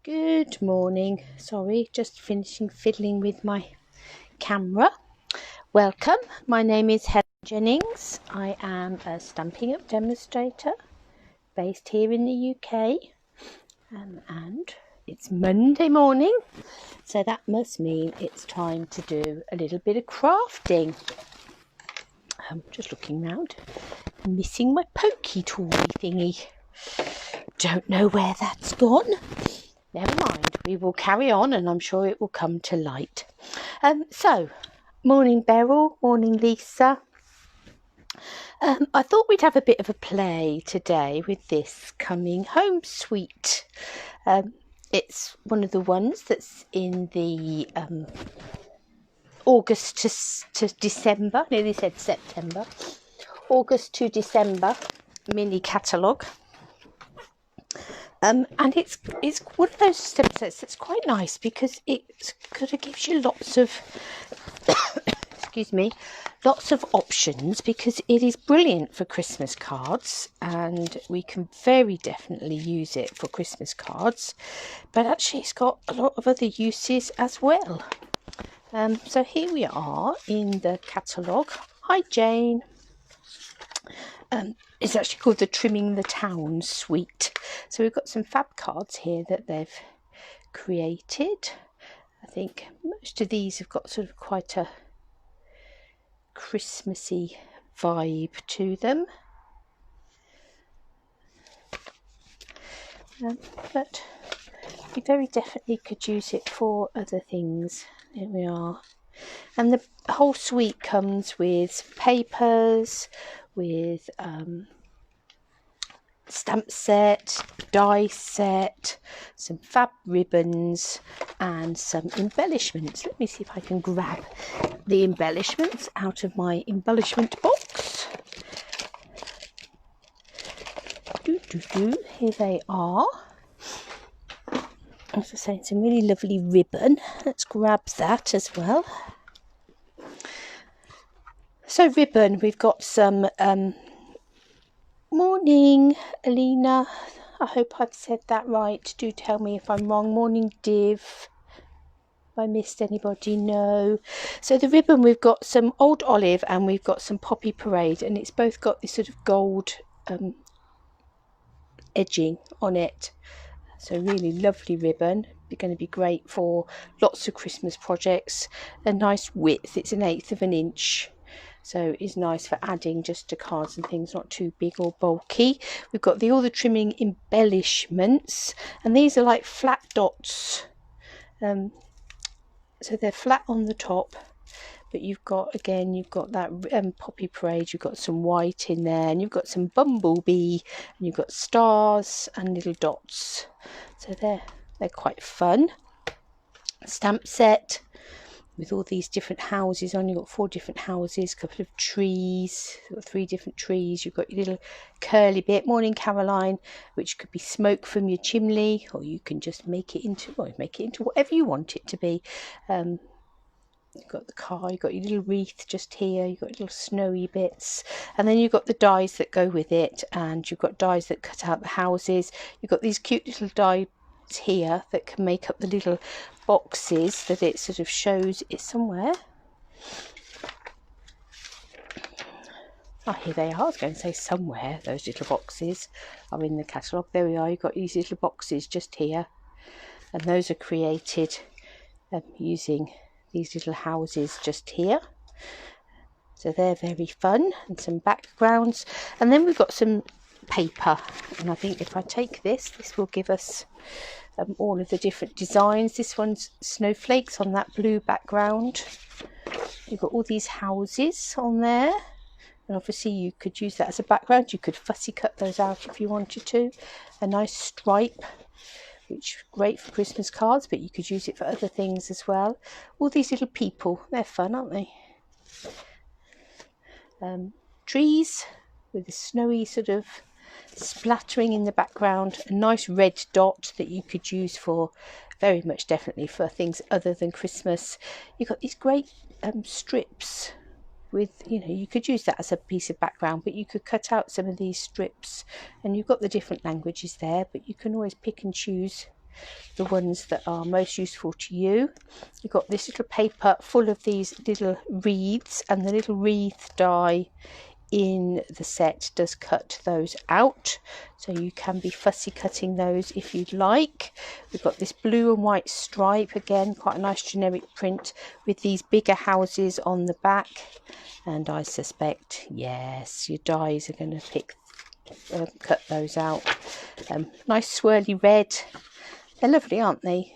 Good morning. Sorry, just finishing fiddling with my camera. Welcome. My name is Helen Jennings. I am a Stampin' Up demonstrator based here in the UK. And it's Monday morning, so that must mean it's time to do a little bit of crafting. I'm just looking round, missing my pokey toy thingy. Don't know where that's gone. Never mind, we will carry on and I'm sure it will come to light. So, morning Beryl, morning Lisa. I thought we'd have a bit of a play today with this Coming Home Suite. It's one of the ones that's in the August to December, nearly said September, August to December mini catalogue. And it's one of those sets that's quite nice because it kind of gives you lots of lots of options, because it is brilliant for Christmas cards and we can very definitely use it for Christmas cards, but actually it's got a lot of other uses as well. So here we are in the catalogue. Hi Jane. It's actually called the Trimming the Town Suite. So we've got some fab cards here that they've created. I think most of these have got sort of quite a Christmassy vibe to them. But we very definitely could use it for other things. Here we are. And the whole suite comes with papers, with stamp set, die set, some fab ribbons and some embellishments. Let me see if I can grab the embellishments out of my embellishment box. Here they are. As I say, it's a really lovely ribbon. Let's grab that as well. So ribbon, we've got some morning Alina, I hope I've said that right, do tell me if I'm wrong. Morning Div, if I missed anybody, no. So the ribbon, we've got some Old Olive and we've got some Poppy Parade, and it's both got this sort of gold edging on it. So really lovely ribbon. It's going to be great for lots of Christmas projects. A nice width, it's 1/8 of an inch. So it's nice for adding just to cards and things, not too big or bulky. We've got all the trimming embellishments, and these are like flat dots. So they're flat on the top, but you've got that Poppy Parade, you've got some white in there, and you've got some bumblebee, and you've got stars and little dots. So they're quite fun. Stamp set with all these different houses on. You've got 4 different houses, a couple of trees. You've got 3 different trees. You've got your little curly bit, Morning Caroline, which could be smoke from your chimney, or you can just make it into whatever you want it to be. You've got the car, you've got your little wreath just here, you've got little snowy bits, and then you've got the dies that go with it, and you've got dies that cut out the houses. You've got these cute little dies here that can make up the little boxes that it sort of shows it somewhere. Oh, here they are. I was going to say somewhere. Those little boxes are in the catalogue. There we are. You've got these little boxes just here, and those are created using these little houses just here. So they're very fun, and some backgrounds. And then we've got some paper, and I think if I take this will give us all of the different designs. This one's snowflakes on that blue background. You've got all these houses on there, and obviously you could use that as a background. You could fussy cut those out if you wanted to. A nice stripe, which is great for Christmas cards, but you could use it for other things as well. All these little people, they're fun, aren't they? Trees with a snowy sort of splattering in the background, a nice red dot that you could use for very much definitely for things other than Christmas. You've got these great strips with, you could use that as a piece of background, but you could cut out some of these strips, and you've got the different languages there, but you can always pick and choose the ones that are most useful to you. You've got this little paper full of these little wreaths, and the little wreath die in the set does cut those out, so you can be fussy cutting those if you'd like. We've got this blue and white stripe, again quite a nice generic print with these bigger houses on the back, and I suspect, yes, your dies are going to cut those out. Nice swirly red, they're lovely, aren't they,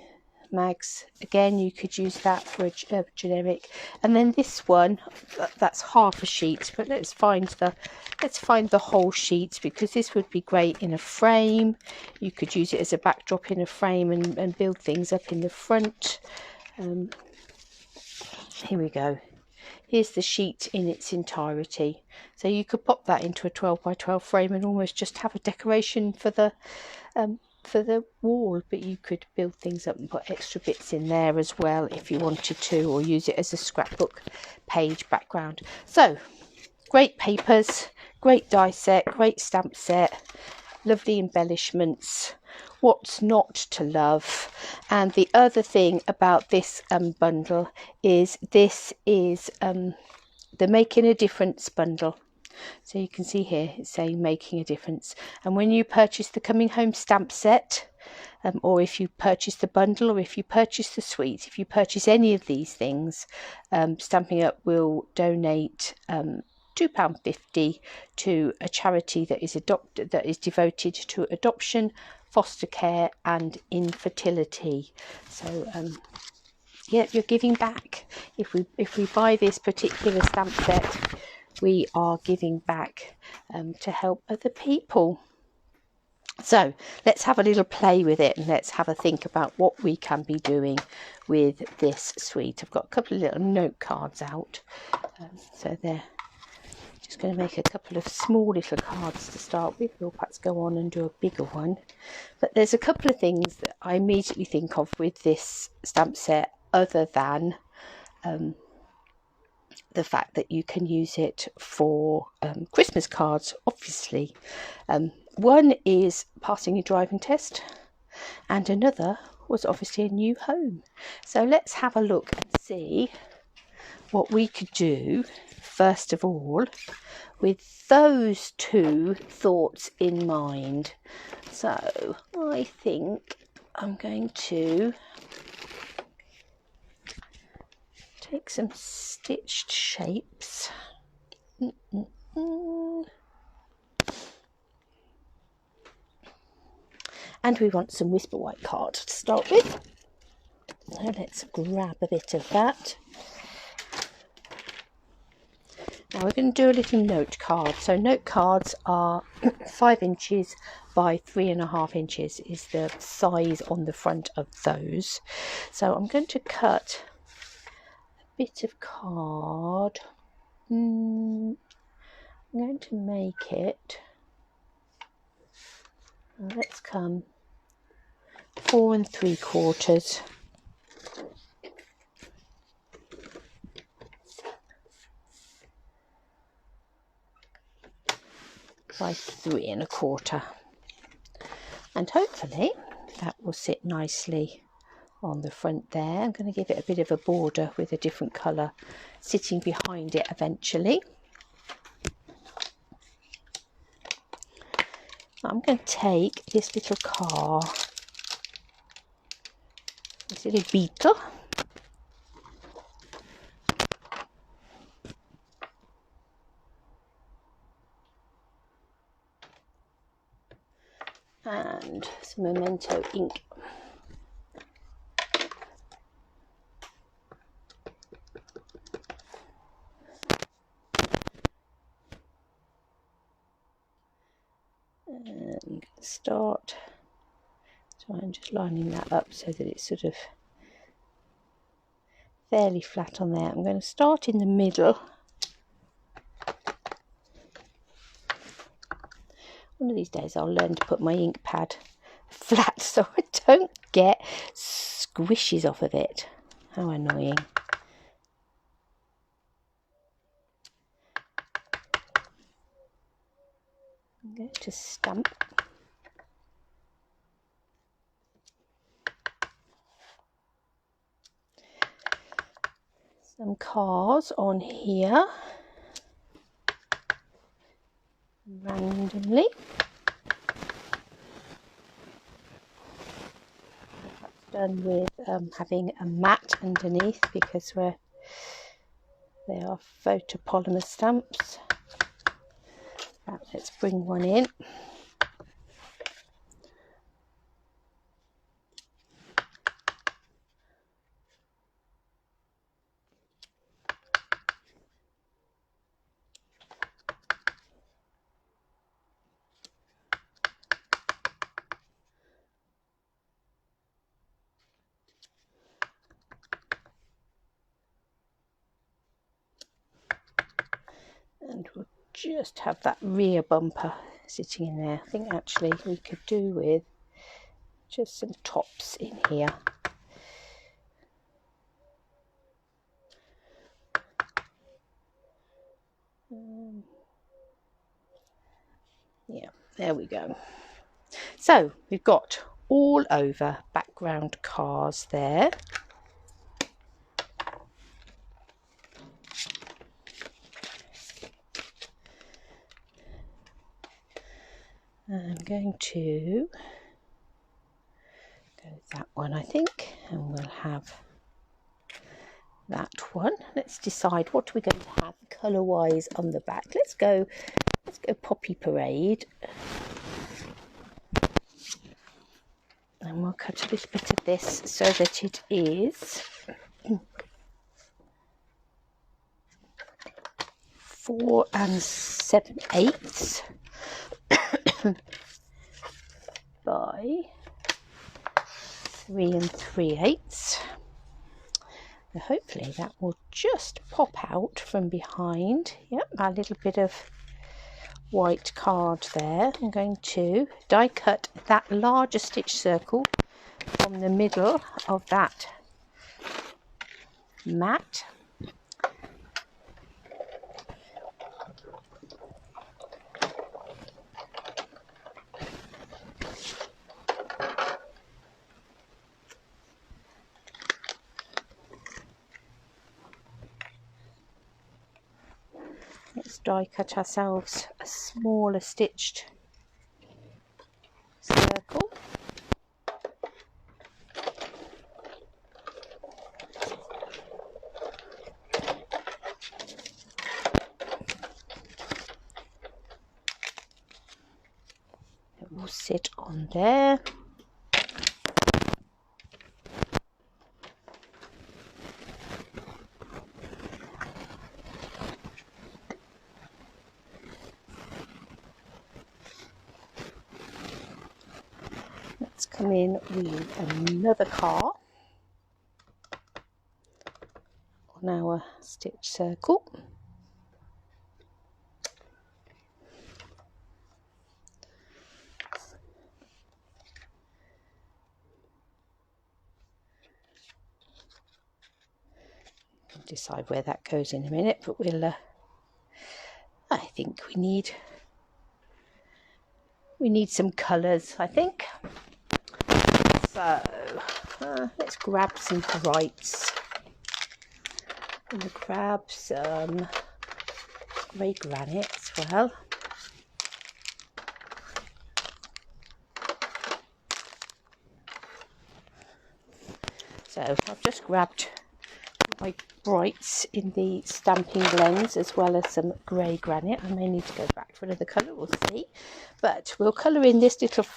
Mags? Again, you could use that for a generic. And then this one, that's half a sheet, but let's find the whole sheet, because this would be great in a frame. You could use it as a backdrop in a frame and build things up in the front. Here we go. Here's the sheet in its entirety, so you could pop that into a 12 by 12 frame and almost just have a decoration for the wall, but you could build things up and put extra bits in there as well if you wanted to, or use it as a scrapbook page background. So great papers, great die set, great stamp set, lovely embellishments. What's not to love? And the other thing about this bundle is this is the Making a Difference bundle. So you can see here it's saying Making a Difference, and when you purchase the Coming Home stamp set, or if you purchase the bundle, or if you purchase the suite, if you purchase any of these things, Stampin' Up will donate £2.50 to a charity that is devoted to adoption, foster care and infertility. So yeah, you're giving back. If we buy this particular stamp set, we are giving back to help other people. So let's have a little play with it, and let's have a think about what we can be doing with this suite. I've got a couple of little note cards out, so they're just going to make a couple of small little cards to start with. We'll perhaps go on and do a bigger one, but there's a couple of things that I immediately think of with this stamp set, other than the fact that you can use it for Christmas cards, obviously. One is passing your driving test, and another was obviously a new home. So let's have a look and see what we could do first of all with those two thoughts in mind. So I think I'm going to take some stitched shapes. And we want some Whisper White card to start with. So let's grab a bit of that. Now we're going to do a little note card. So note cards are 5 inches by 3.5 inches is the size on the front of those. So I'm going to cut a bit of card. I'm going to make it, let's come 4 3/4 by 3 1/4, and hopefully that will sit nicely on the front there. I'm going to give it a bit of a border with a different colour sitting behind it eventually. I'm going to take this little car, this little beetle, and some Memento ink. And start, so I'm just lining that up so that it's sort of fairly flat on there. I'm going to start in the middle. One of these days I'll learn to put my ink pad flat so I don't get squishes off of it. How annoying. I'm going to stamp. some cars on here randomly. That's done with having a mat underneath because they are photopolymer stamps. Right, let's bring one in. And we'll just have that rear bumper sitting in there. I think actually we could do with just some tops in here. Yeah, there we go. So we've got all over background cars there. I'm going to go with that one, I think, and we'll have that one. Let's decide what we're going to have colour wise on the back. Let's go Poppy Parade, and we'll cut a little bit of this so that it is 4 7/8 by 3 3/8. And hopefully that will just pop out from behind. Yep, a little bit of white card there. I'm going to die cut that larger stitch circle from the middle of that mat. Let's die cut ourselves a smaller stitched circle. It will sit on there. Let's come in with another car on our stitch circle. I'll decide where that goes in a minute, but we'll I think we need some colours, I think. So let's grab some brights. I'm going to grab some grey granite as well. So I've just grabbed my brights in the stamping blends as well as some grey granite. I may need to go back for another colour, we'll see. But we'll colour in this little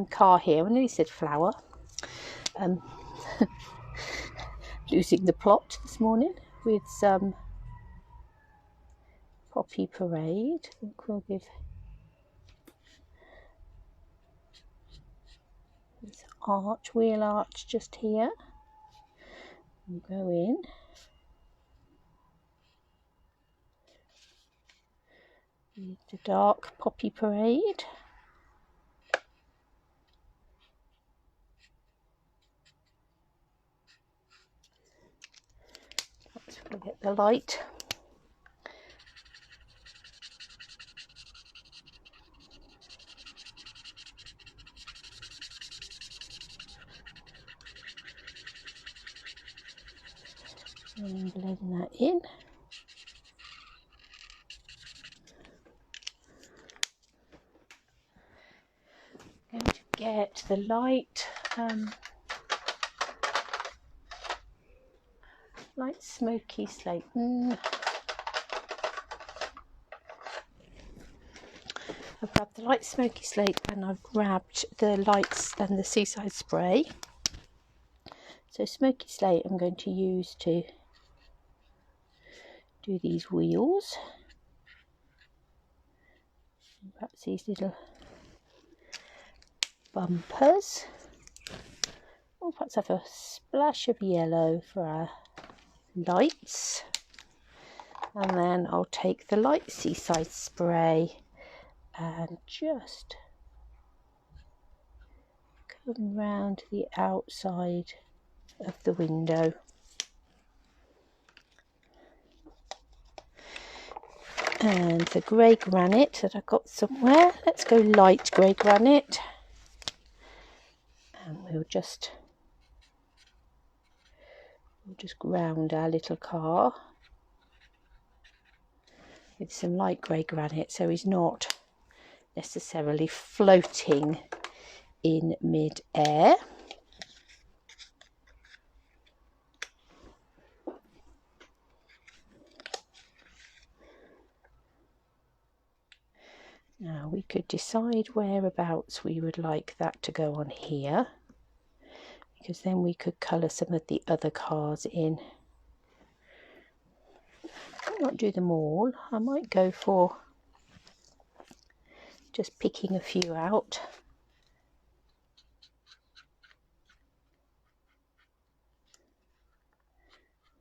car here. I nearly said flower. Losing the plot this morning with some Poppy Parade. I think we'll give this wheel arch just here. We'll go in. With the dark Poppy Parade. Let's get the light. and blend that in. I'm going to get the light smoky slate. I've grabbed the light smoky slate and I've grabbed the lights and the seaside spray. So smoky slate I'm going to use to do these wheels. Perhaps these little bumpers. Or perhaps have a splash of yellow for our lights. And then I'll take the light seaside spray and just come round the outside of the window. And the grey granite that I got somewhere, let's go light grey granite, and we'll just ground our little car with some light grey granite so he's not necessarily floating in mid-air. Now we could decide whereabouts we would like that to go on here, because then we could colour some of the other cars in. I might not do them all, I might go for just picking a few out.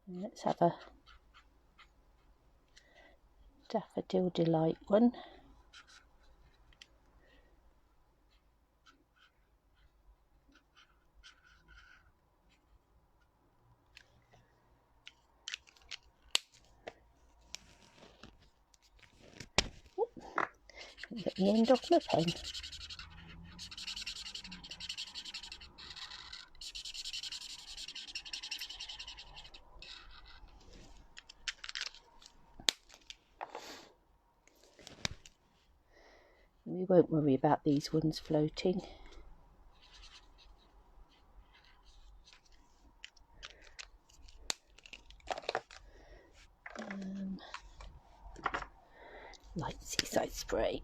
Let's have a Daffodil Delight one. Get the end off my pen. We won't worry about these ones floating. Light seaside spray.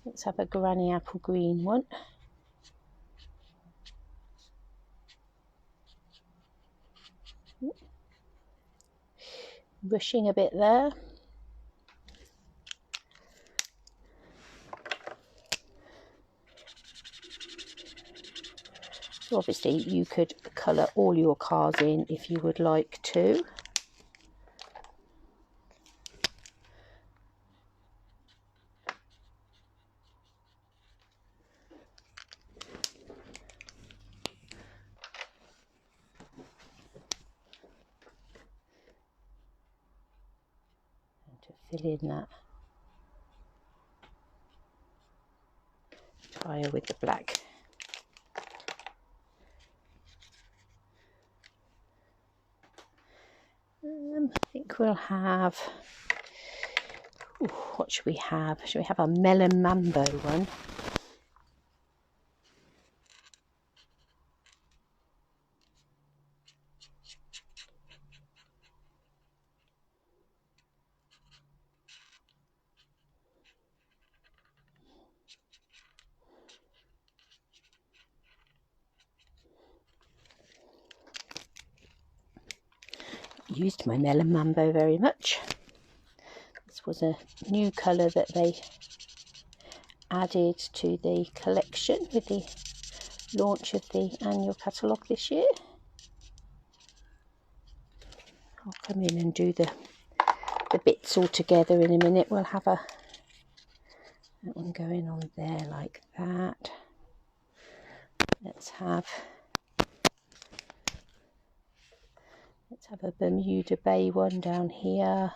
Let's have a granny apple green one. Rushing a bit there. So obviously you could colour all your cars in if you would like to. And to fill in that tyre with the black. I think we'll have, what should we have? Should we have a Melon Mambo one? Used my Melon Mambo very much. This was a new colour that they added to the collection with the launch of the annual catalogue this year. I'll come in and do the bits all together in a minute. We'll have that one going on there like that. Let's have a Bermuda Bay one down here.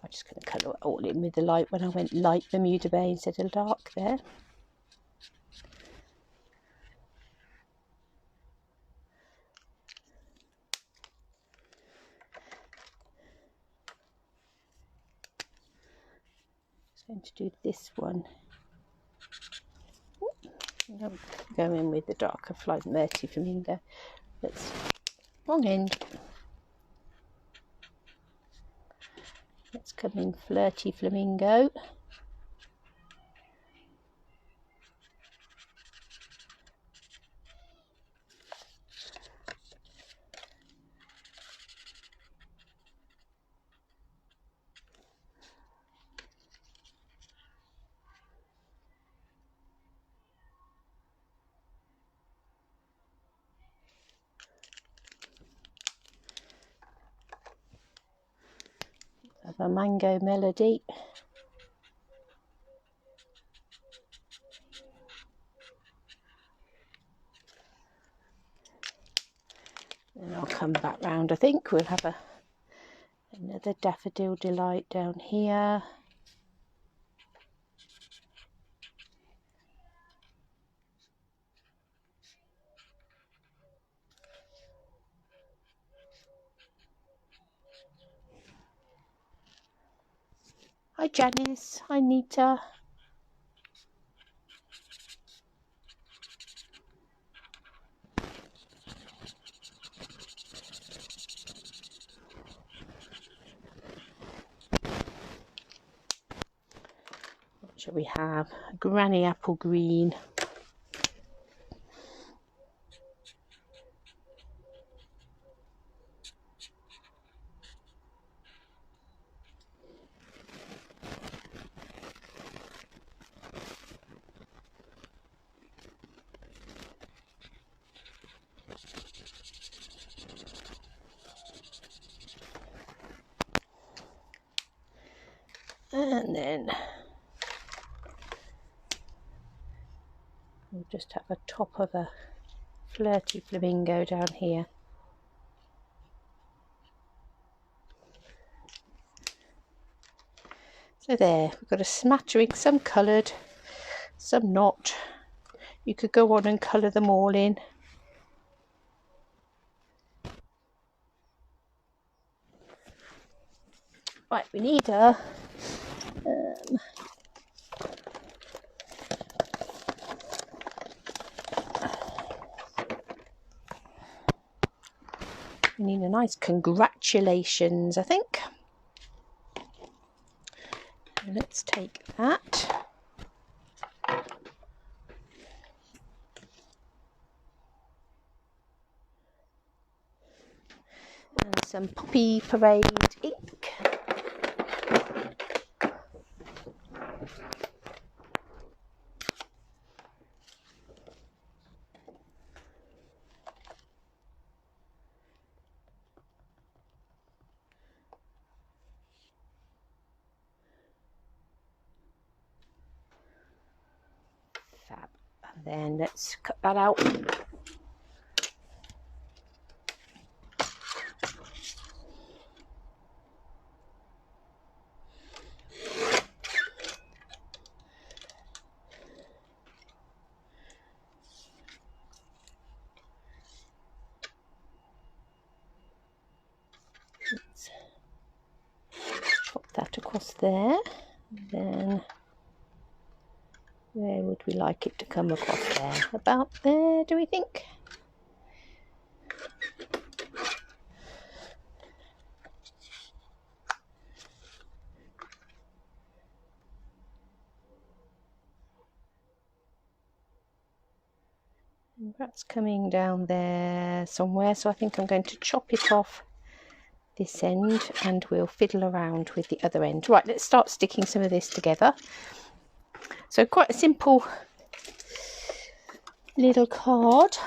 I'm just going to colour it all in with the light when I went light Bermuda Bay instead of dark there. Just going to do this one. Go in with the darker Flirty Flamingo. Wrong end. Let's come in Flirty Flamingo. Have a Mango Melody. And I'll come back round. I think we'll have another Daffodil Delight down here. Hi Janice, hi Nita. What shall we have? Granny Apple Green. And then we'll just have a top of a Flirty Flamingo down here. So there, we've got a smattering, some coloured, some not. You could go on and colour them all in. Right, we need a nice congratulations, I think. Let's take that. And some Poppy Parade ink. Fab. And then let's cut that out. Let's pop that across there. And then where would we like it to come across there? About there, do we think? And that's coming down there somewhere, so I think I'm going to chop it off this end and we'll fiddle around with the other end. Right, let's start sticking some of this together. So quite a simple little card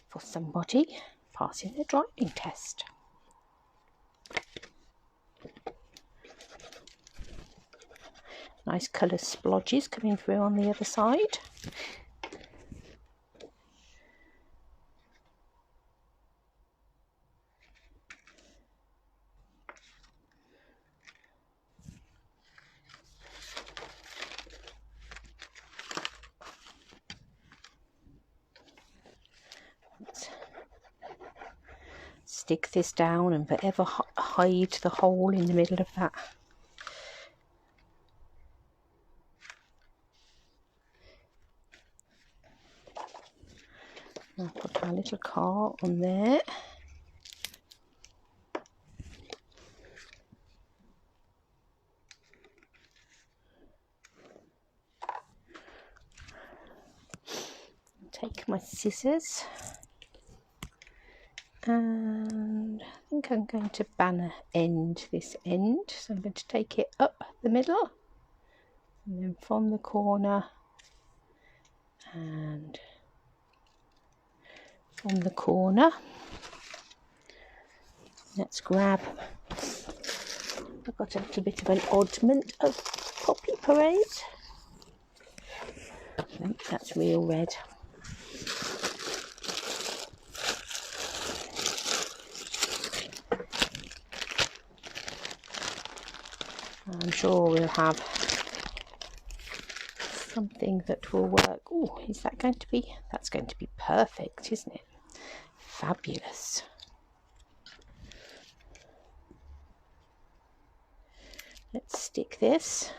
for somebody passing their driving test. Nice colour splodges coming through on the other side. stick this down and forever hide the hole in the middle of that. I'll put our little car on there. Take my scissors, and I think I'm going to banner end this end, so I'm going to take it up the middle, and then from the corner and from the corner. Let's grab, I've got a little bit of an oddment of Poppy Parade. No, that's real red. I'm sure we'll have something that will work. Oh, is that going to be? That's going to be perfect, isn't it? Fabulous. Let's stick this.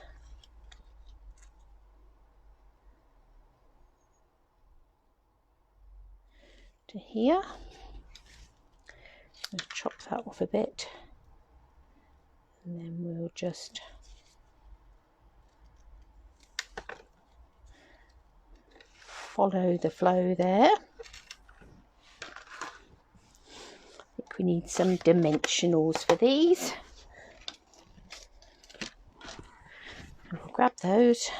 To here. Let's chop that off a bit, and then we'll just follow the flow there. I think we need some dimensionals for these. And we'll grab those.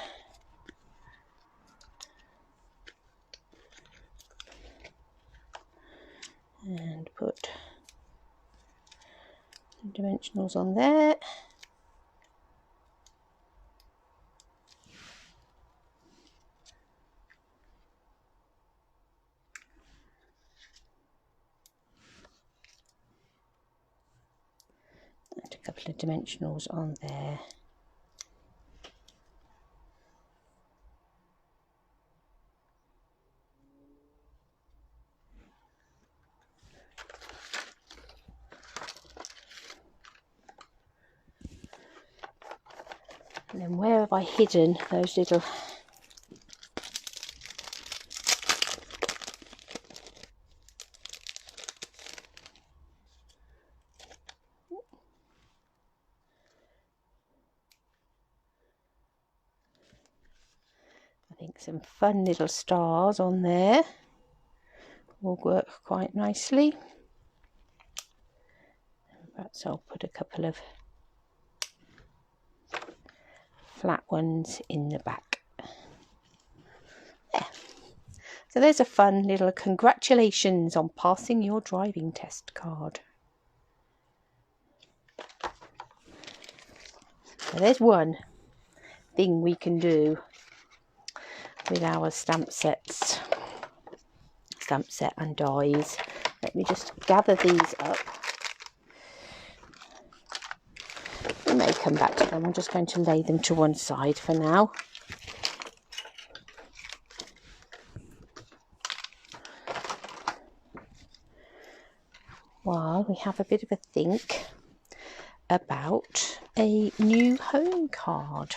And put some dimensionals on there. And a couple of dimensionals on there. And then where have I hidden those little I think some fun little stars on there will work quite nicely. Perhaps I'll put a couple of flat ones in the back. There. So there's a fun little congratulations on passing your driving test card. So there's one thing we can do with our stamp sets, stamp set and dies. Let me just gather these up. We may come back to them. I'm just going to lay them to one side for now. While we have a bit of a think about a new home card.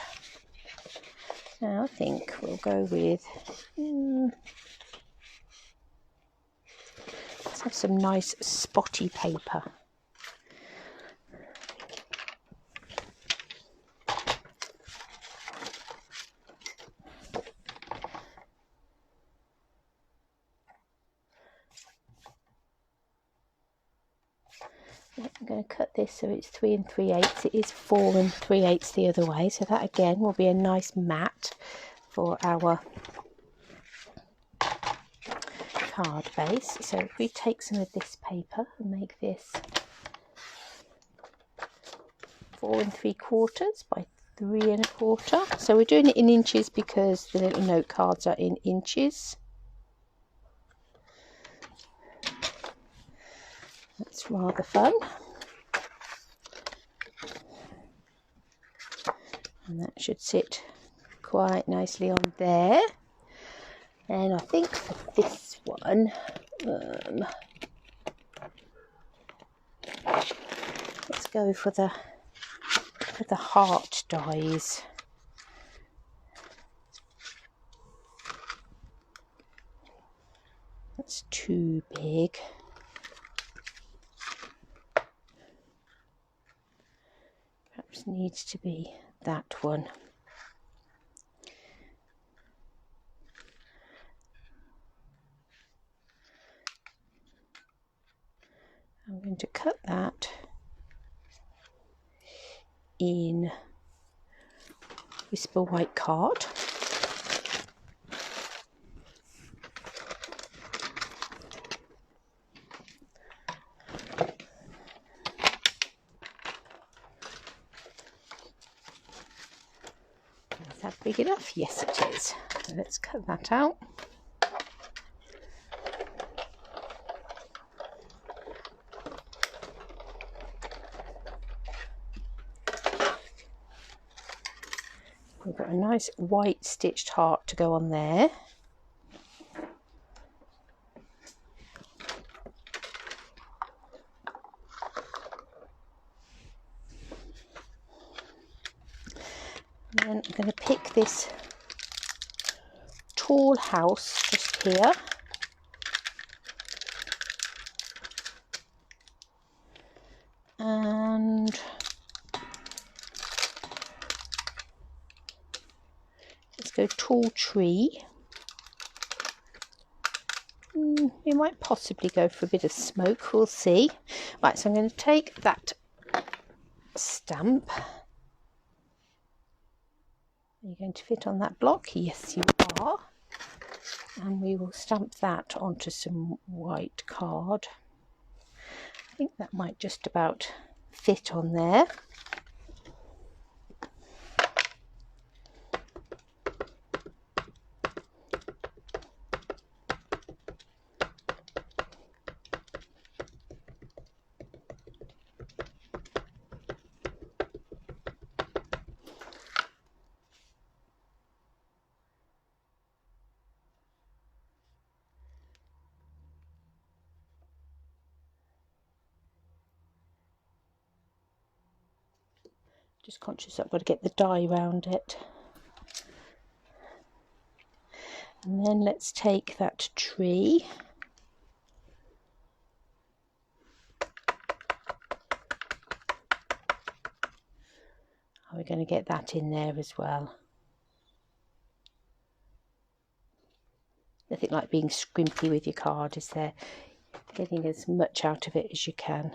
Now I think we'll go with, let's have some nice spotty paper. I'm going to cut this so it's 3 3/8. It is 4 3/8 the other way, so that again will be a nice mat for our card base. So if we take some of this paper and make this 4 3/4 by 3 1/4. So we're doing it in inches because the little note cards are in inches. That's rather fun. And that should sit quite nicely on there. And I think for this one, go for the heart dies. That's too big. Perhaps needs to be that one. I'm going to cut that in Whisper White card. Is that big enough? Yes, it is. So let's cut that out. We've got a nice white stitched heart to go on there. And then I'm going to pick this tall house just here. And let's go tall tree. We might possibly go for a bit of smoke, we'll see. Right, so I'm going to take that stamp. Are you going to fit on that block? Yes, you are. And we will stamp that onto some white card. I think that might just about fit on there. Just conscious I've got to get the die around it. And then let's take that tree. We're going to get that in there as well. Nothing like being scrimpy with your card, is there? Getting as much out of it as you can.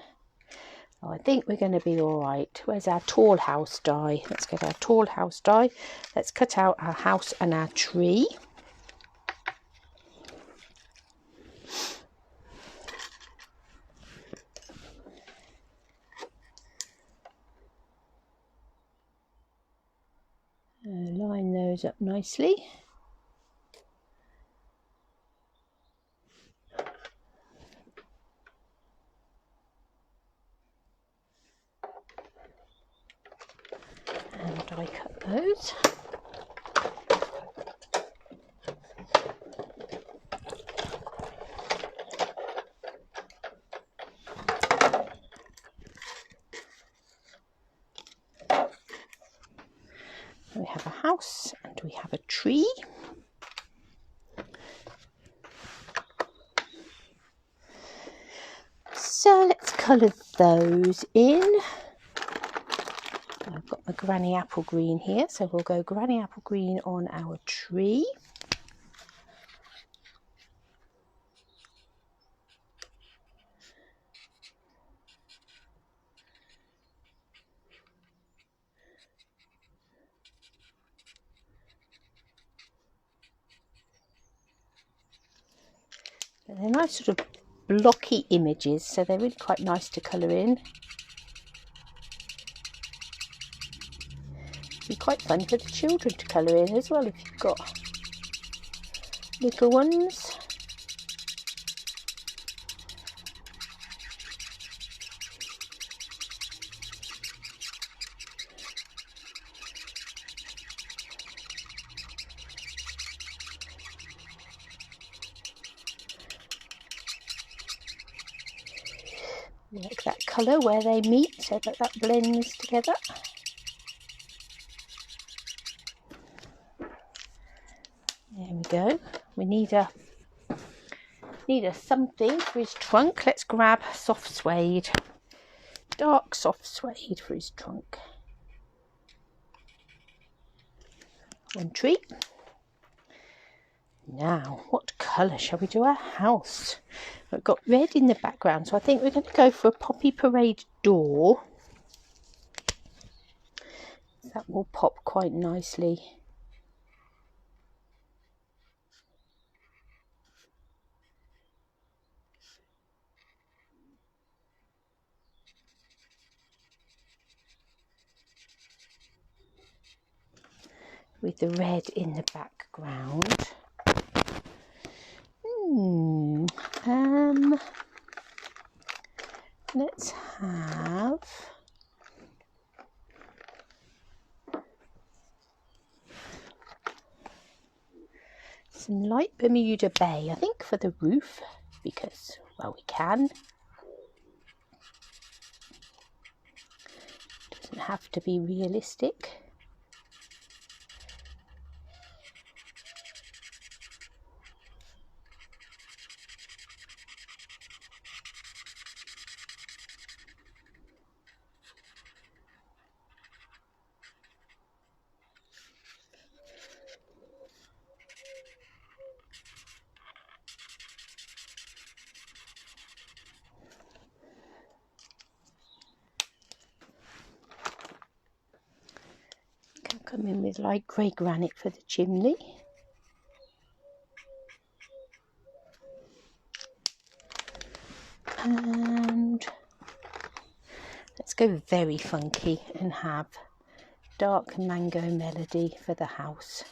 Oh, I think we're going to be all right. Where's our tall house die? Let's get our tall house die. Let's cut out our house and our tree. Line those up nicely. And I cut those. We have a house and we have a tree. So let's colour those in. I've got my granny apple green here, so we'll go granny apple green on our tree. And they're nice sort of blocky images, so they're really quite nice to colour in. It'd be quite fun for the children to colour in as well if you've got little ones. Work that colour where they meet so that that blends together. There we go. We need a something for his trunk. Let's grab soft suede, dark soft suede for his trunk. One tree. Now, what colour shall we do our house? We've got red in the background, so I think we're going to go for a poppy parade door. That will pop quite nicely. With the red in the background. Let's have some light Bermuda Bay, I think, for the roof, because, well, we can. Doesn't have to be realistic. Come in with light grey granite for the chimney. And let's go very funky and have dark mango melody for the house.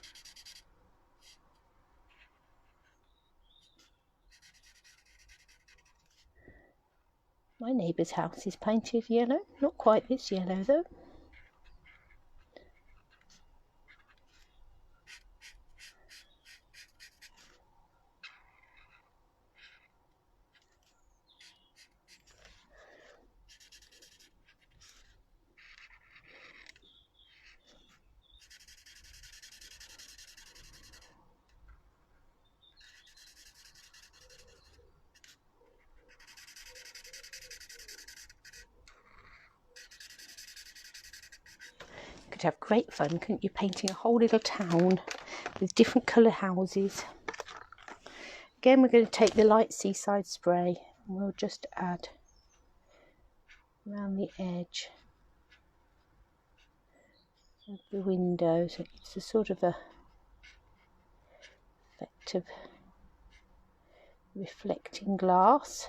My neighbour's house is painted yellow, not quite this yellow though. Could have great fun, couldn't you, painting a whole little town with different colour houses. Again, we're going to take the light seaside spray and we'll just add around the edge of the window, so it's a sort of a effect of reflecting glass.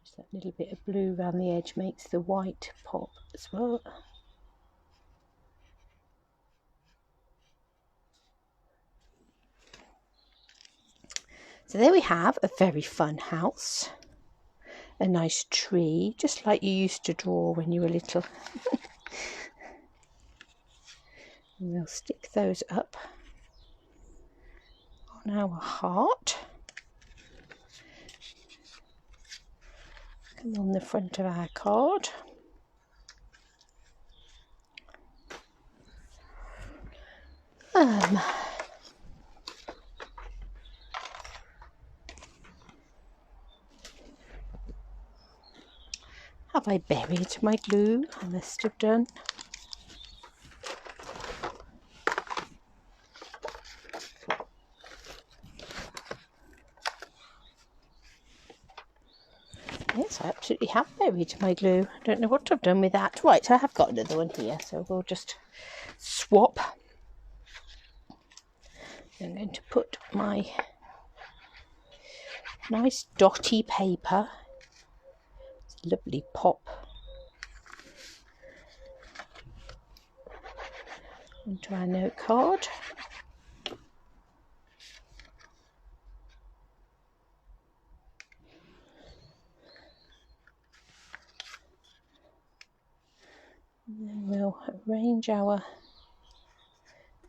Just that little bit of blue around the edge makes the white pop as well. So there we have a very fun house, a nice tree, just like you used to draw when you were little. And we'll stick those up on our heart. Come on the front of our card. Have I buried my glue? I must have done. Yes, I absolutely have buried my glue. I don't know what I've done with that. Right, I have got another one here, so we'll just swap. I'm going to put my nice dotty paper. It's a lovely pop onto our note card. And then we'll arrange our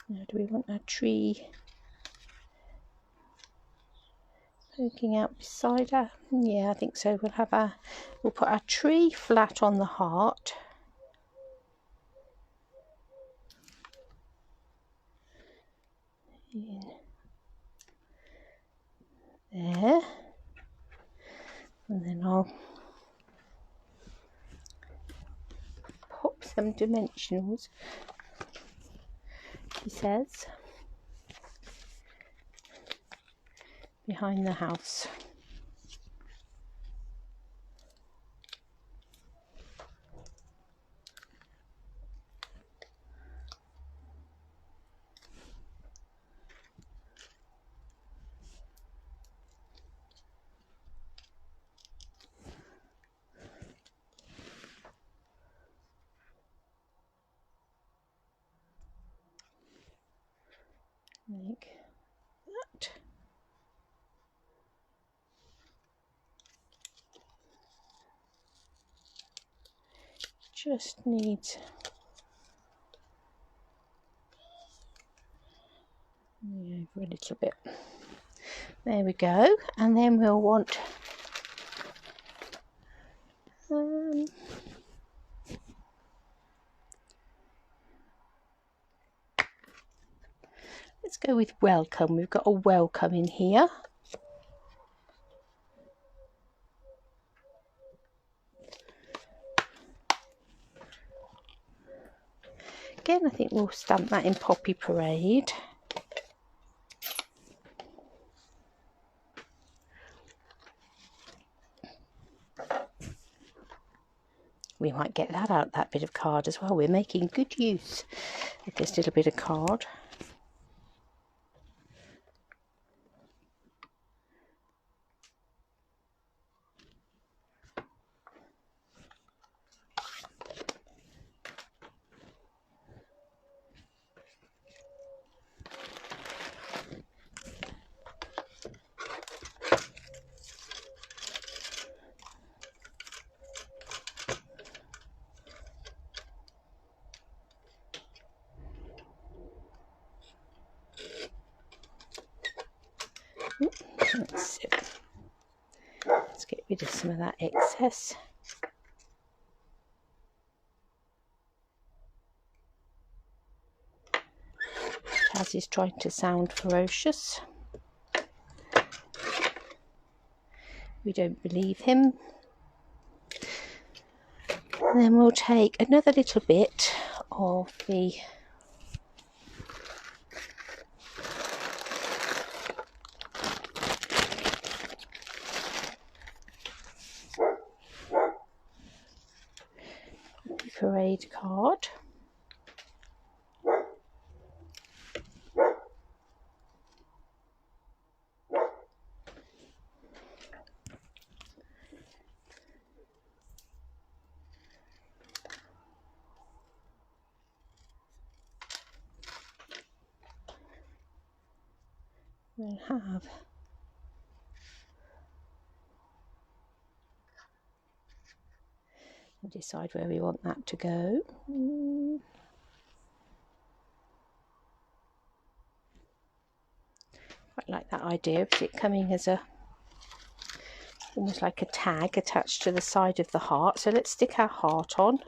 Now, do we want a tree poking out beside her? Yeah, I think so. We'll put our tree flat on the heart. In there. And then I'll pop some dimensionals, he says, behind the house. Like that. Just needs over a little bit. There we go. And then we'll want let's go with welcome. We've got a welcome in here. Again, I think we'll stamp that in Poppy Parade. We might get that out, that bit of card as well. We're making good use of this little bit of card. Let's get rid of some of that excess. Taz is trying to sound ferocious. We don't believe him. And then we'll take another little bit of the Parade card. We'll have and decide where we want that to go. Quite like that idea of it coming as a almost like a tag attached to the side of the heart. So let's stick our heart on.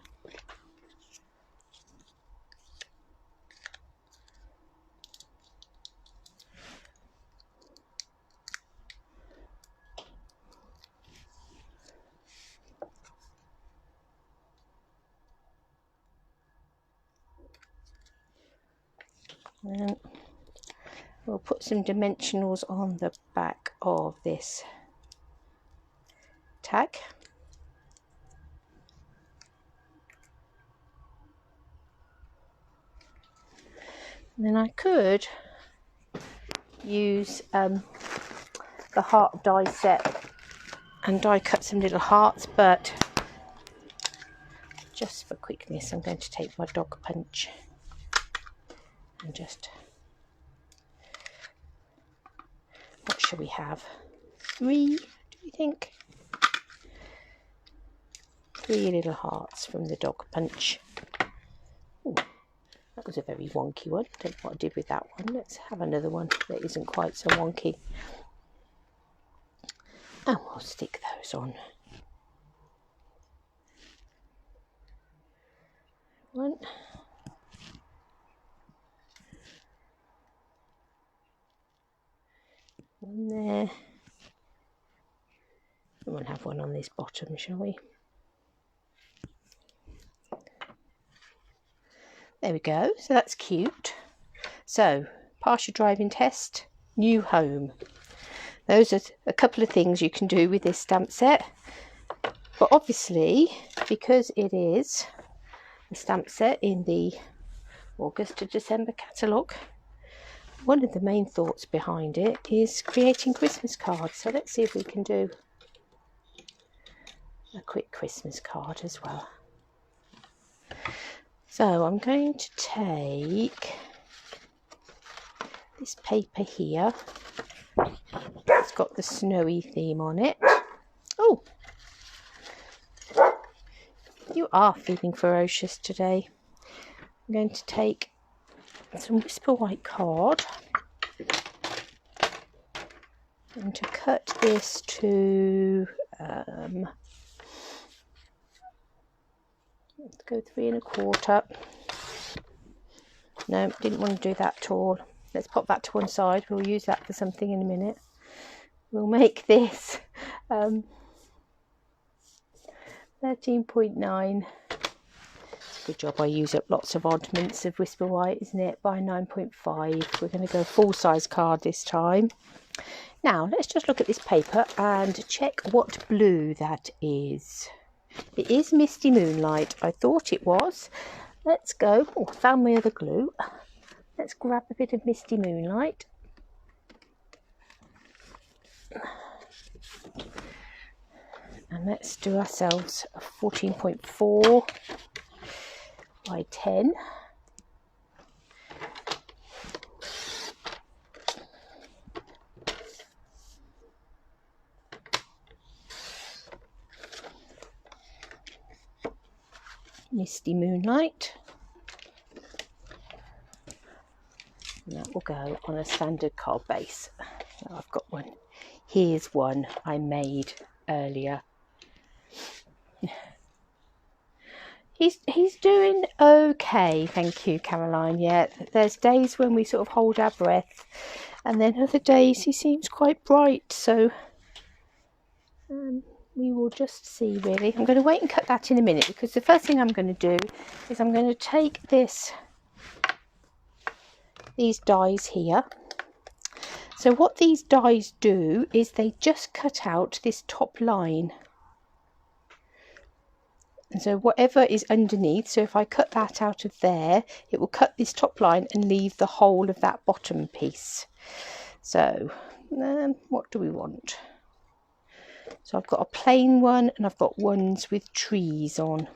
And we'll put some dimensionals on the back of this tag. And then I could use the heart die set and die cut some little hearts, but just for quickness I'm going to take my dog punch and just, what shall we have, 3, do you think? 3 little hearts from the dog punch. Ooh, That was a very wonky one. Don't know what I did with that one. Let's have another one that isn't quite so wonky. And we'll stick those on. One. One there. And we'll have one on this bottom, shall we? There we go. So that's cute. So, pass your driving test, new home. Those are a couple of things you can do with this stamp set. But obviously, because it is a stamp set in the August to December catalogue, one of the main thoughts behind it is creating Christmas cards. So let's see if we can do a quick Christmas card as well. So I'm going to take this paper here. It's got the snowy theme on it. Oh, you are feeling ferocious today. I'm going to take some Whisper White card and to cut this to let's go 3 1/4. No, didn't want to do that at all. Let's pop that to one side. We'll use that for something in a minute. We'll make this 13.9. Good job, I use up lots of oddments of Whisper White, isn't it? By 9.5. We're going to go full size card this time. Now, let's just look at this paper and check what blue that is. It is Misty Moonlight. I thought it was. Let's go. Oh, I found my other glue. Let's grab a bit of Misty Moonlight. And let's do ourselves a 14.4 by 10. Misty Moonlight. And that will go on a standard card base. So I've got one. Here's one I made earlier. He's doing okay, thank you, Caroline. Yeah, there's days when we sort of hold our breath, and then other days he seems quite bright. So we will just see, really. I'm going to wait and cut that in a minute, because the first thing I'm going to do is I'm going to take these dies here. So what these dies do is they just cut out this top line. And so whatever is underneath, so if I cut that out of there, it will cut this top line and leave the whole of that bottom piece. So what do we want? So I've got a plain one and I've got ones with trees on.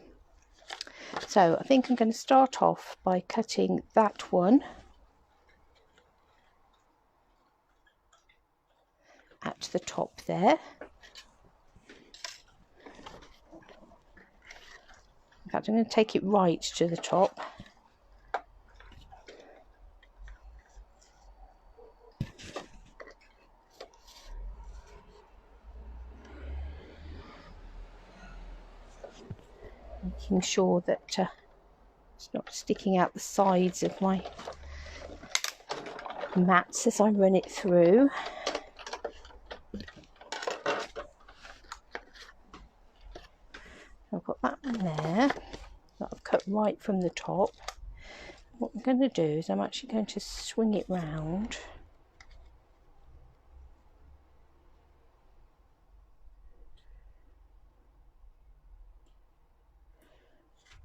So I think I'm going to start off by cutting that one at the top there. In fact, I'm going to take it right to the top. Making sure that it's not sticking out the sides of my mats as I run it through. I've got that one there that I've cut right from the top. What I'm going to do is I'm actually going to swing it round.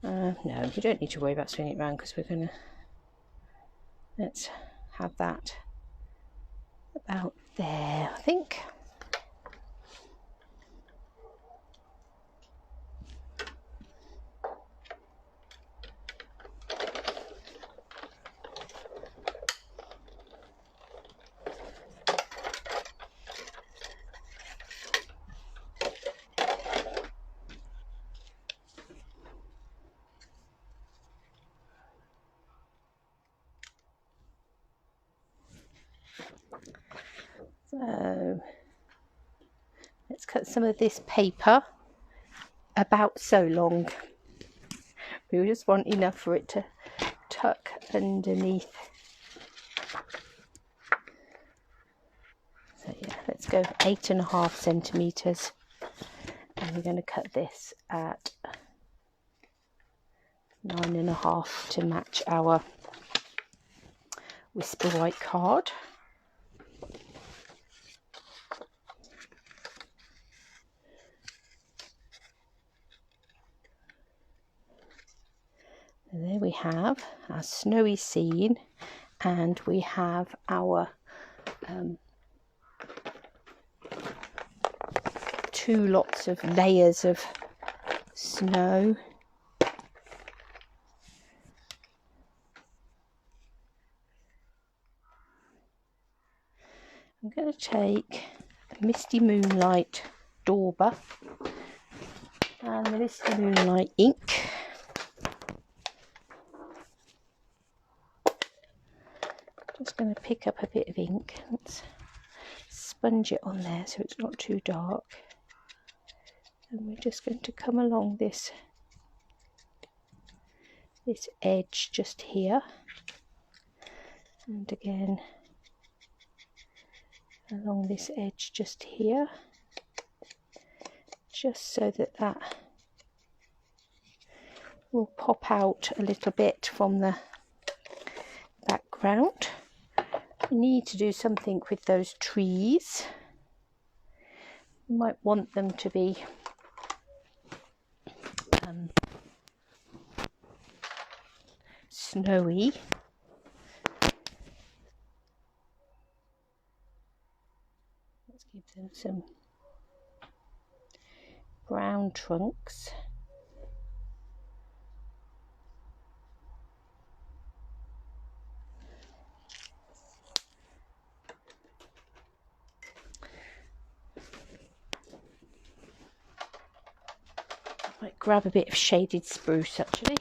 No, we don't need to worry about swinging it round, because we're going to, let's have that about there, I think. So let's cut some of this paper about so long. We just want enough for it to tuck underneath. So yeah, let's go 8.5 centimeters, and we're going to cut this at 9.5 to match our Whisper White card. And there we have our snowy scene, and we have our 2 lots of layers of snow. I'm going to take a Misty Moonlight dauber and the Misty Moonlight ink. Just going to pick up a bit of ink. Let's sponge it on there so it's not too dark. And we're just going to come along this edge just here, and again along this edge just here, just so that will pop out a little bit from the background. We need to do something with those trees. You might want them to be snowy. Let's give them some brown trunks. I might grab a bit of shaded spruce actually.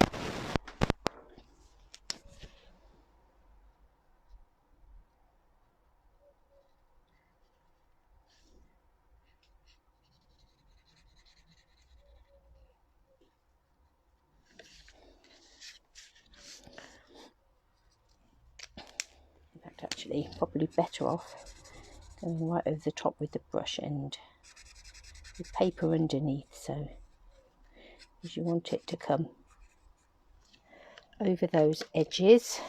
Actually, probably better off going right over the top with the brush end with paper underneath, so as you want it to come over those edges.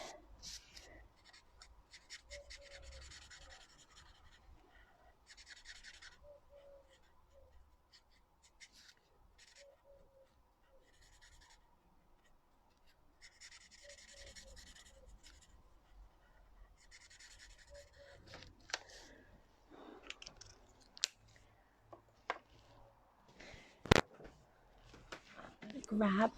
Grab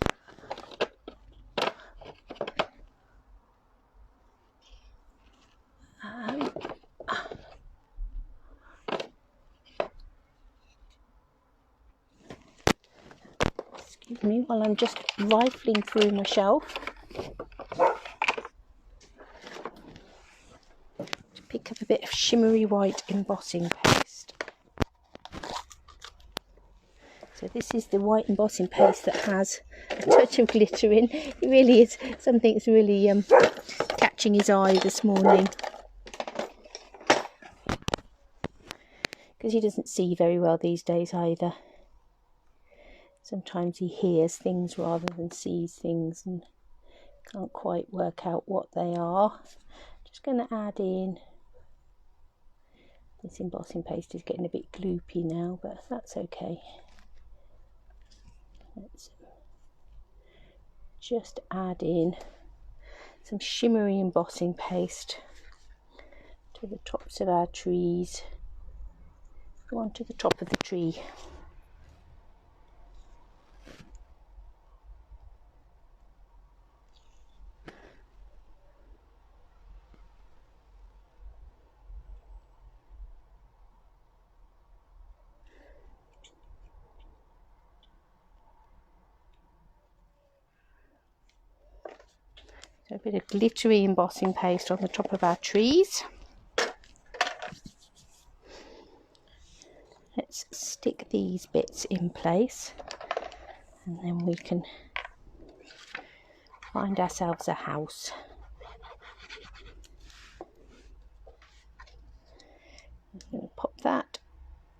excuse me while I'm just rifling through my shelf to pick up a bit of shimmery white embossing paste. So this is the white embossing paste that has a touch of glitter in. It really is something that's really catching his eye this morning, because he doesn't see very well these days either. Sometimes he hears things rather than sees things and can't quite work out what they are. Just going to add in, this embossing paste is getting a bit gloopy now, but that's okay. Let's just add in some shimmery embossing paste to the tops of our trees. Go on to the top of the tree. So a bit of glittery embossing paste on the top of our trees. stick these bits in place, and then we can find ourselves a house. I'm going to pop that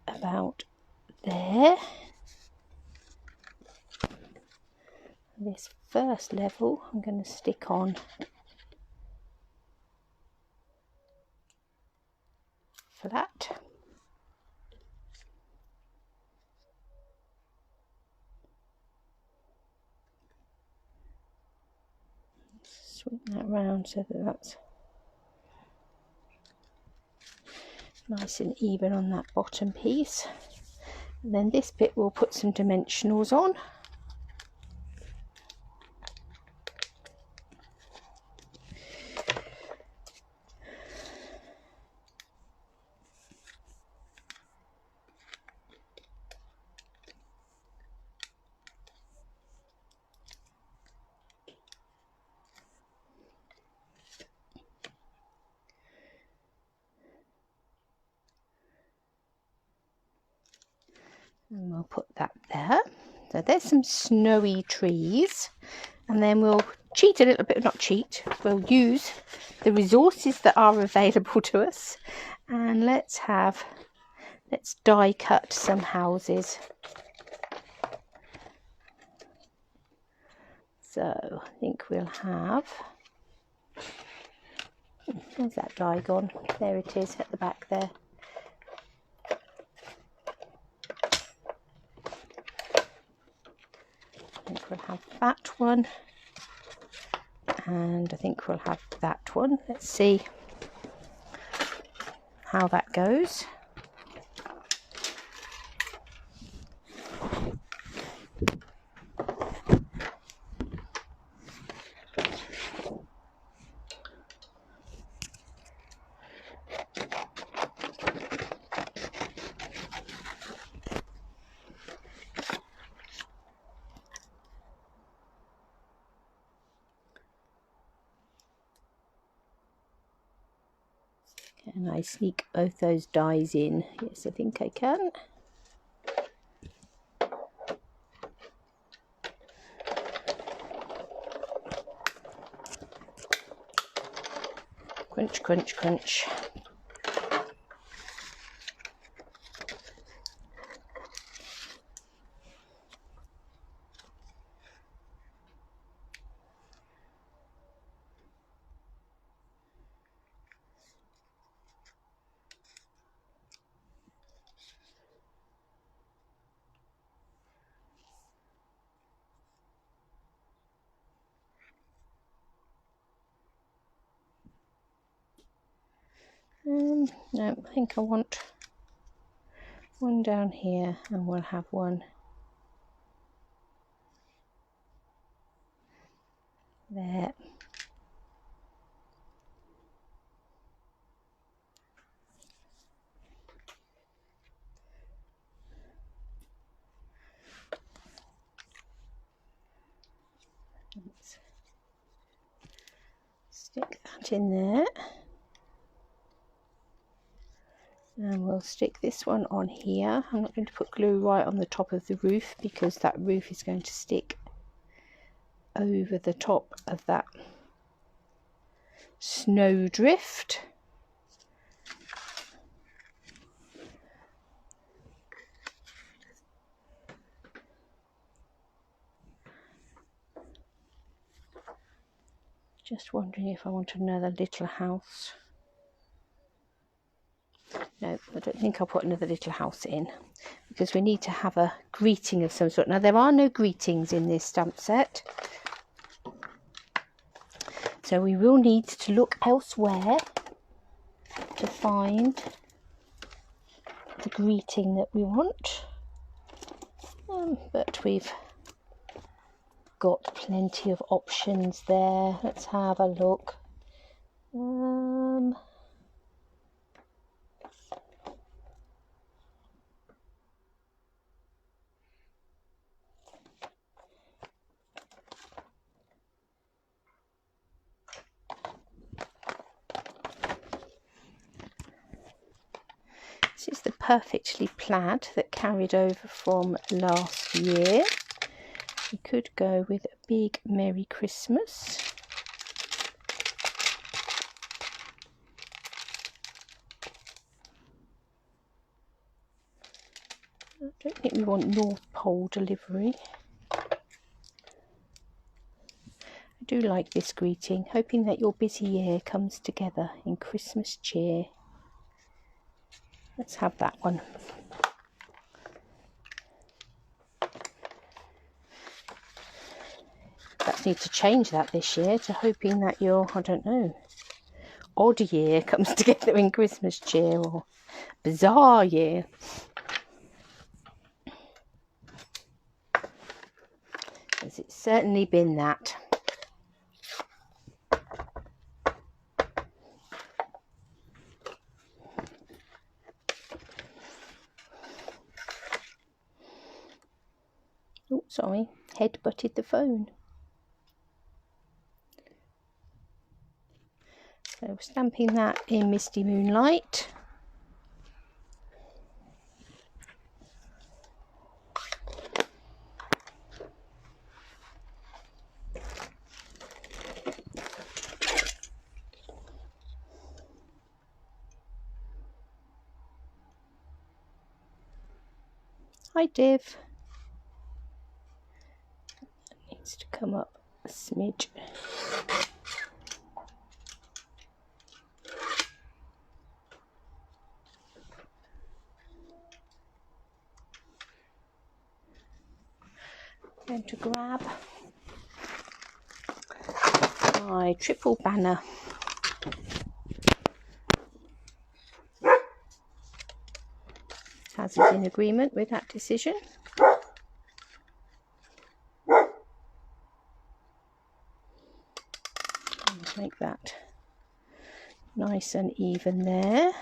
about there. This first level I'm going to stick on flat. Swing that round so that that's nice and even on that bottom piece. And then this bit we'll put some dimensionals on. And we'll put that there. So there's some snowy trees, and then we'll cheat a little bit, not cheat, we'll use the resources that are available to us, and let's die cut some houses. So I think we'll have, where's that die gone? There it is at the back there. I think we'll have that one, and I think we'll have that one. Let's see how that goes. Can I sneak both those dies in? Yes, I think I can. Crunch, crunch, crunch. No, I think I want one down here, and we'll have one there. Let's stick that in there. And we'll stick this one on here. I'm not going to put glue right on the top of the roof because that roof is going to stick over the top of that snowdrift. Just wondering if I want another little house. No, I don't think I'll put another little house in because we need to have a greeting of some sort. Now there are no greetings in this stamp set, so we will need to look elsewhere to find the greeting that we want. But we've got plenty of options there. Let's have a look. This is the Perfectly Plaid that carried over from last year. We could go with a big Merry Christmas. I don't think we want North Pole delivery. I do like this greeting, hoping that your busy year comes together in Christmas cheer. Let's have that one. Perhaps need to change that this year to hoping that your, I don't know, odd year comes together in Christmas cheer, or bizarre year. Because it's certainly been that. Oh, sorry, head butted the phone. So stamping that in Misty Moonlight. Hi Div. That needs to come up a smidge. Going to grab my triple banner. Taz is in agreement with that decision. Make that nice and even there.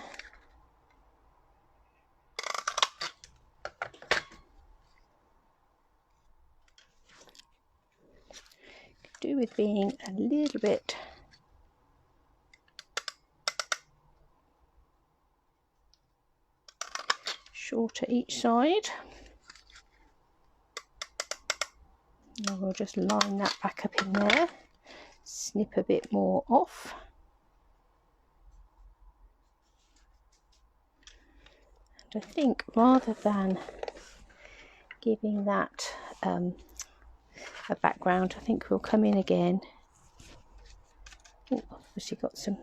Could do with being a little bit shorter each side. And we'll just line that back up in there, snip a bit more off. And I think rather than giving that a background, I think we'll come in again. Oh, obviously got some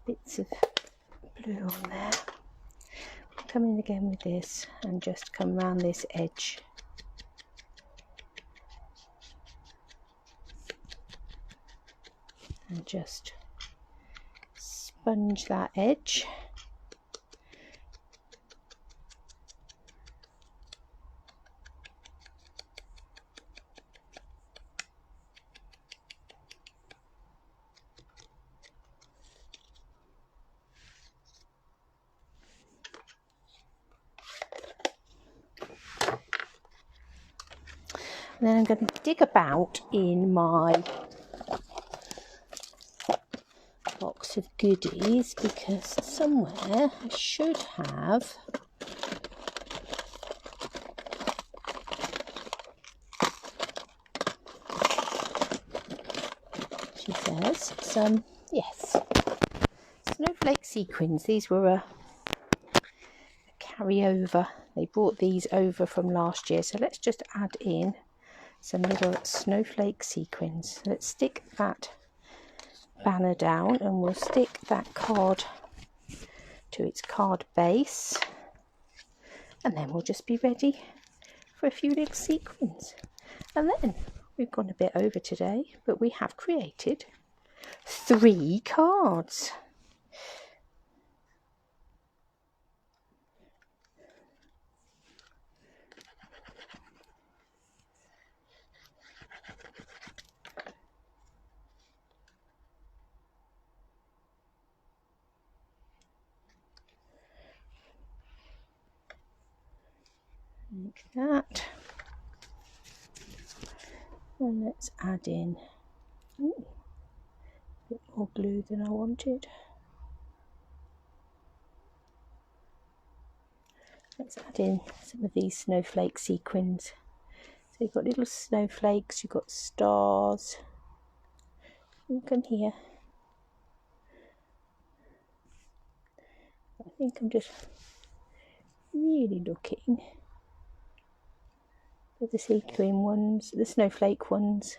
bits of blue on there. Come in again with this and just come around this edge. And just sponge that edge. And then I'm going to dig about in my box of goodies, because somewhere I should have she says some, yes, snowflake sequins. These were a carryover. They brought these over from last year, so let's just add in some little snowflake sequins. Let's stick that banner down and we'll stick that card to its card base, and then we'll just be ready for a few little sequins. And then we've gone a bit over today, but we have created 3 cards. Like that. And let's add in a bit more glue than I wanted. Let's add add in some of these snowflake sequins. So you've got little snowflakes, you've got stars. You come here. I think I'm just really looking for the sequin ones, the snowflake ones.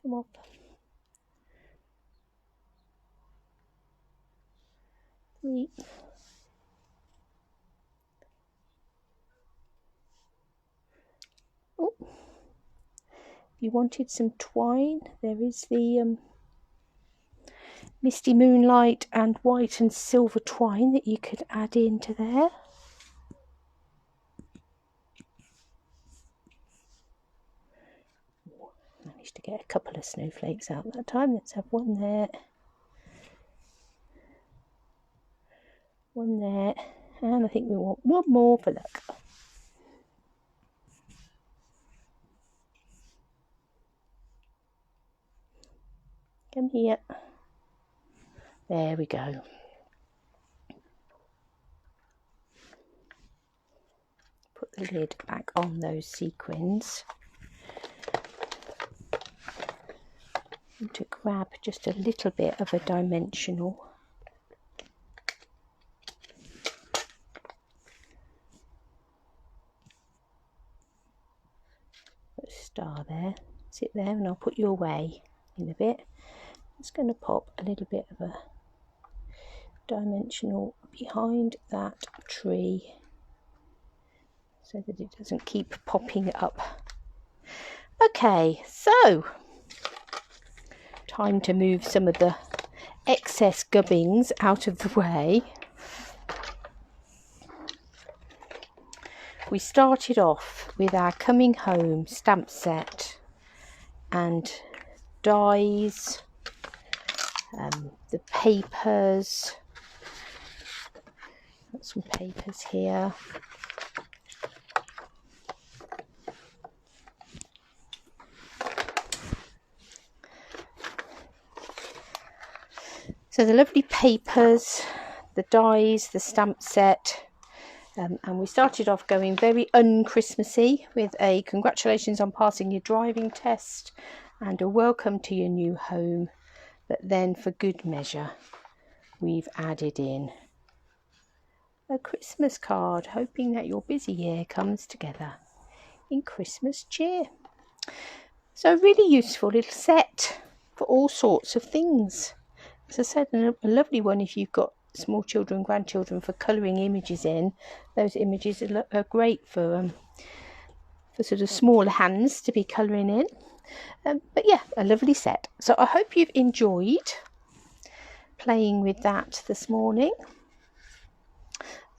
Come up. 3. Oh, if you wanted some twine, there is the misty moonlight and white and silver twine that you could add into there. Managed to get a couple of snowflakes out that time. Let's have one there, one there, and I think we want one more for luck. Come here. There we go. Put the lid back on those sequins. And to grab just a little bit of a dimensional. Put a star there. Sit there and I'll put you away in a bit. It's going to pop a little bit of a dimensional behind that tree so that it doesn't keep popping up. Okay, so time to move some of the excess gubbins out of the way. We started off with our coming home stamp set and dies, the papers. Got some papers here. So the lovely papers, the dies, the stamp set, and we started off going very un-Christmassy with a congratulations on passing your driving test and a welcome to your new home. But then for good measure, we've added in a Christmas card, hoping that your busy year comes together in Christmas cheer. So a really useful little set for all sorts of things. As I said, a lovely one if you've got small children, grandchildren, for colouring images in. Those images are great for sort of smaller hands to be colouring in. But yeah, a lovely set. So I hope you've enjoyed playing with that this morning.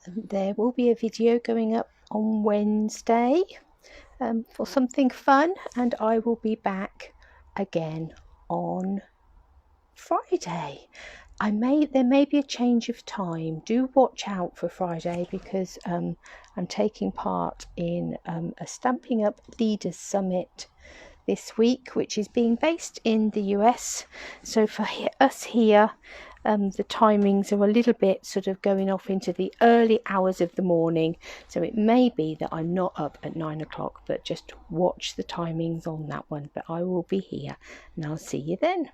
There will be a video going up on Wednesday for something fun, and I will be back again on Friday. There may be a change of time. Do watch out for Friday because I'm taking part in a Stamping Up Leaders Summit this week, which is being based in the US. So for us here, the timings are a little bit sort of going off into the early hours of the morning. So it may be that I'm not up at 9 o'clock, but just watch the timings on that one. But I will be here and I'll see you then.